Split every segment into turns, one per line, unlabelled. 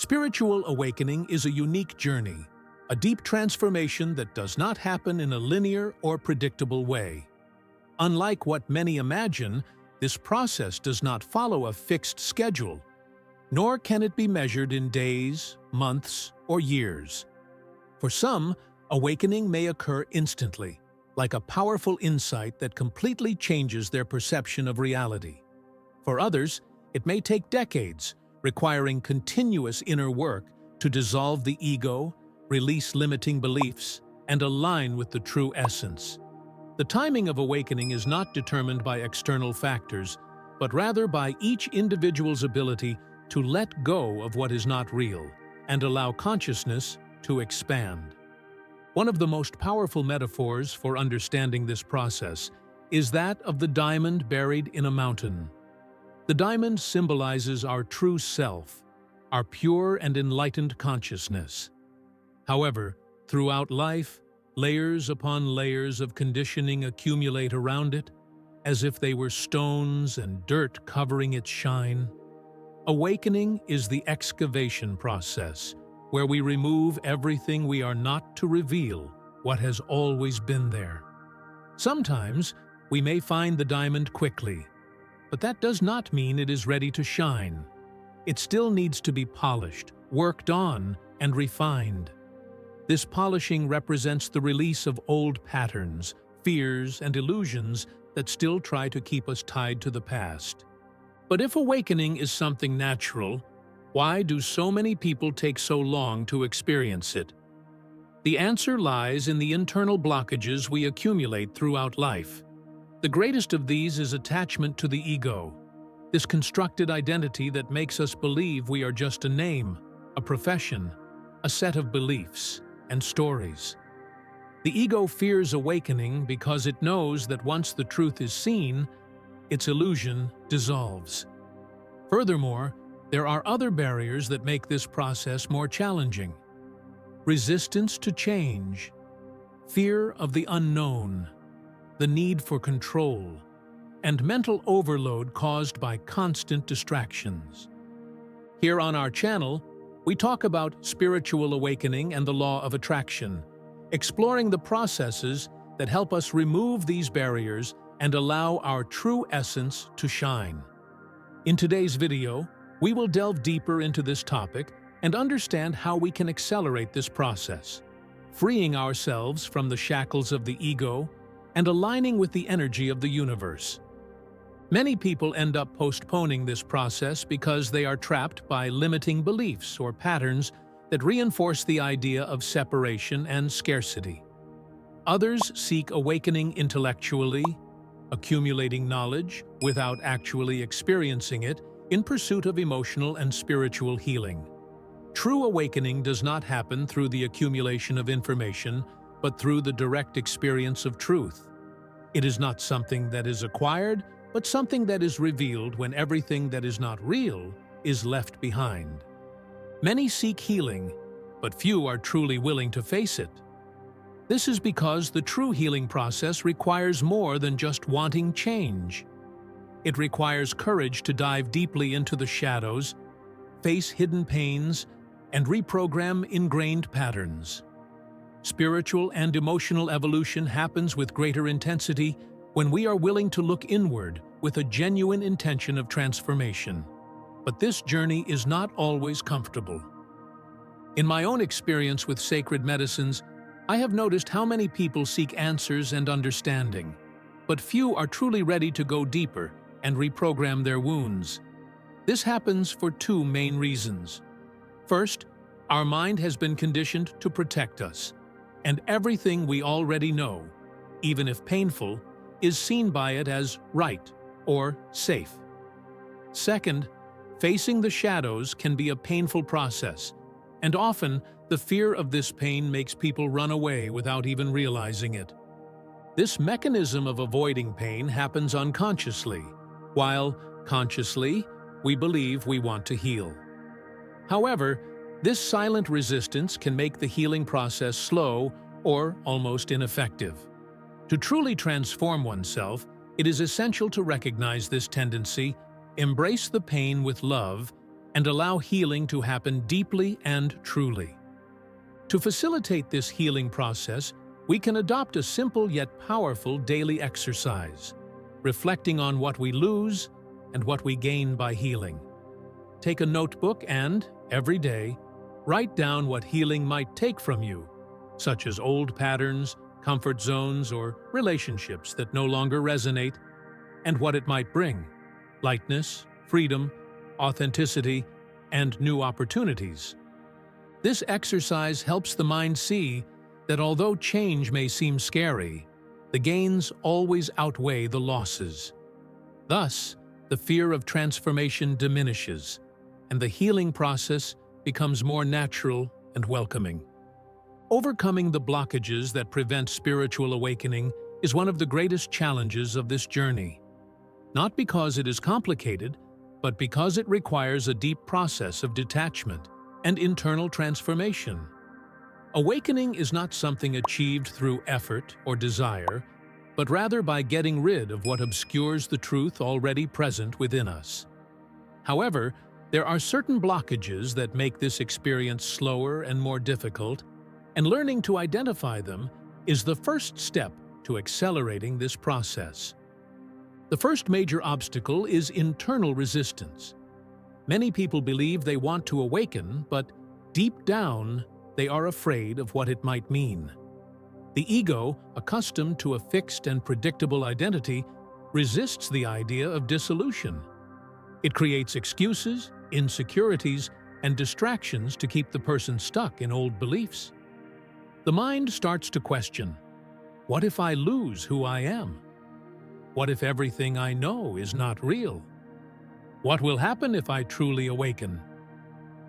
Spiritual awakening is a unique journey, a deep transformation that does not happen in a linear or predictable way. Unlike what many imagine, this process does not follow a fixed schedule, nor can it be measured in days, months, or years. For some, awakening may occur instantly, like a powerful insight that completely changes their perception of reality. For others, it may take decades, requiring continuous inner work to dissolve the ego, release limiting beliefs, and align with the true essence. The timing of awakening is not determined by external factors, but rather by each individual's ability to let go of what is not real and allow consciousness to expand. One of the most powerful metaphors for understanding this process is that of the diamond buried in a mountain. The diamond symbolizes our true self, our pure and enlightened consciousness. However, throughout life, layers upon layers of conditioning accumulate around it, as if they were stones and dirt covering its shine. Awakening is the excavation process, where we remove everything we are not to reveal what has always been there. Sometimes, we may find the diamond quickly, but that does not mean it is ready to shine. It still needs to be polished, worked on, and refined. This polishing represents the release of old patterns, fears, and illusions that still try to keep us tied to the past. But if awakening is something natural, why do so many people take so long to experience it? The answer lies in the internal blockages we accumulate throughout life. The greatest of these is attachment to the ego, this constructed identity that makes us believe we are just a name, a profession, a set of beliefs and stories. The ego fears awakening because it knows that once the truth is seen, its illusion dissolves. Furthermore, there are other barriers that make this process more challenging. Resistance to change, fear of the unknown, the need for control, and mental overload caused by constant distractions. Here on our channel, we talk about spiritual awakening and the law of attraction, exploring the processes that help us remove these barriers and allow our true essence to shine. In today's video, we will delve deeper into this topic and understand how we can accelerate this process, freeing ourselves from the shackles of the ego and aligning with the energy of the universe. Many people end up postponing this process because they are trapped by limiting beliefs or patterns that reinforce the idea of separation and scarcity. Others seek awakening intellectually, accumulating knowledge without actually experiencing it in pursuit of emotional and spiritual healing. True awakening does not happen through the accumulation of information, but through the direct experience of truth. It is not something that is acquired, but something that is revealed when everything that is not real is left behind. Many seek healing, but few are truly willing to face it. This is because the true healing process requires more than just wanting change. It requires courage to dive deeply into the shadows, face hidden pains, and reprogram ingrained patterns. Spiritual and emotional evolution happens with greater intensity when we are willing to look inward with a genuine intention of transformation. But this journey is not always comfortable. In my own experience with sacred medicines, I have noticed how many people seek answers and understanding, but few are truly ready to go deeper and reprogram their wounds. This happens for two main reasons. First, our mind has been conditioned to protect us, and everything we already know, even if painful, is seen by it as right or safe. Second, facing the shadows can be a painful process, and often the fear of this pain makes people run away without even realizing it. This mechanism of avoiding pain happens unconsciously, while consciously we believe we want to heal. However, this silent resistance can make the healing process slow or almost ineffective. To truly transform oneself, it is essential to recognize this tendency, embrace the pain with love, and allow healing to happen deeply and truly. To facilitate this healing process, we can adopt a simple yet powerful daily exercise, reflecting on what we lose and what we gain by healing. Take a notebook and, every day, write down what healing might take from you, such as old patterns, comfort zones, or relationships that no longer resonate, and what it might bring: lightness, freedom, authenticity, and new opportunities. This exercise helps the mind see that although change may seem scary, the gains always outweigh the losses. Thus, the fear of transformation diminishes, and the healing process becomes more natural and welcoming. Overcoming the blockages that prevent spiritual awakening is one of the greatest challenges of this journey. Not because it is complicated, but because it requires a deep process of detachment and internal transformation. Awakening is not something achieved through effort or desire, but rather by getting rid of what obscures the truth already present within us. However, there are certain blockages that make this experience slower and more difficult, and learning to identify them is the first step to accelerating this process. The first major obstacle is internal resistance. Many people believe they want to awaken, but deep down, they are afraid of what it might mean. The ego, accustomed to a fixed and predictable identity, resists the idea of dissolution. It creates excuses, insecurities, and distractions to keep the person stuck in old beliefs. The mind starts to question, what if I lose who I am? What if everything I know is not real? What will happen if I truly awaken?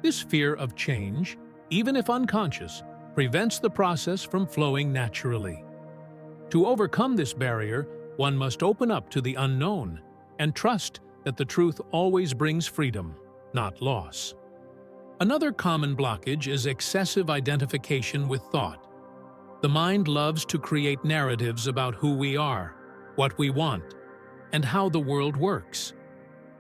This fear of change, even if unconscious, prevents the process from flowing naturally. To overcome this barrier, one must open up to the unknown and trust that the truth always brings freedom, not loss. Another common blockage is excessive identification with thought. The mind loves to create narratives about who we are, what we want, and how the world works.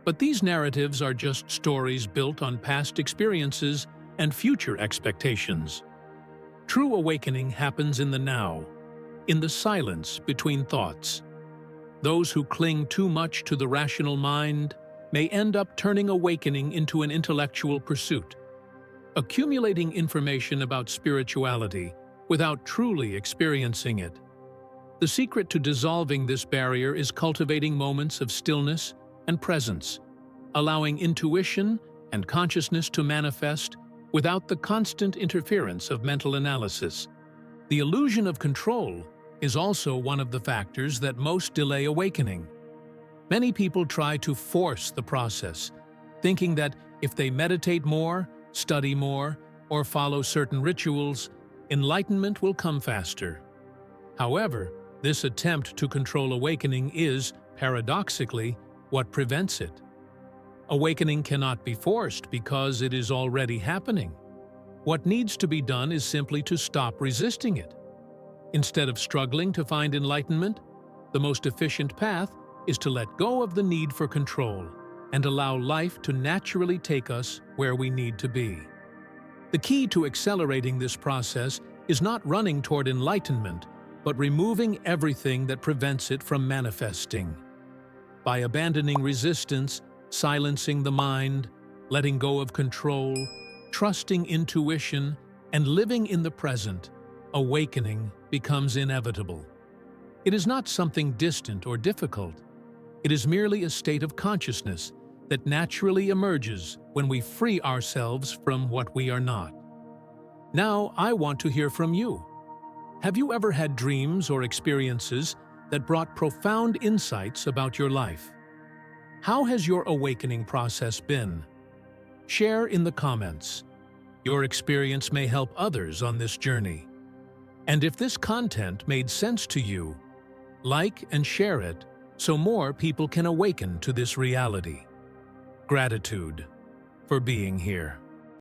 But these narratives are just stories built on past experiences and future expectations. True awakening happens in the now, in the silence between thoughts. Those who cling too much to the rational mind may end up turning awakening into an intellectual pursuit, accumulating information about spirituality without truly experiencing it. The secret to dissolving this barrier is cultivating moments of stillness and presence, allowing intuition and consciousness to manifest without the constant interference of mental analysis. The illusion of control is also one of the factors that most delay awakening. Many people try to force the process, thinking that if they meditate more, study more, or follow certain rituals, enlightenment will come faster. However, this attempt to control awakening is, paradoxically, what prevents it. Awakening cannot be forced because it is already happening. What needs to be done is simply to stop resisting it. Instead of struggling to find enlightenment, the most efficient path is to let go of the need for control and allow life to naturally take us where we need to be. The key to accelerating this process is not running toward enlightenment, but removing everything that prevents it from manifesting. By abandoning resistance, silencing the mind, letting go of control, trusting intuition, and living in the present, awakening becomes inevitable. It is not something distant or difficult. It is merely a state of consciousness that naturally emerges when we free ourselves from what we are not. Now, I want to hear from you. Have you ever had dreams or experiences that brought profound insights about your life? How has your awakening process been? Share in the comments. Your experience may help others on this journey. And if this content made sense to you, like and share it so more people can awaken to this reality. Gratitude for being here.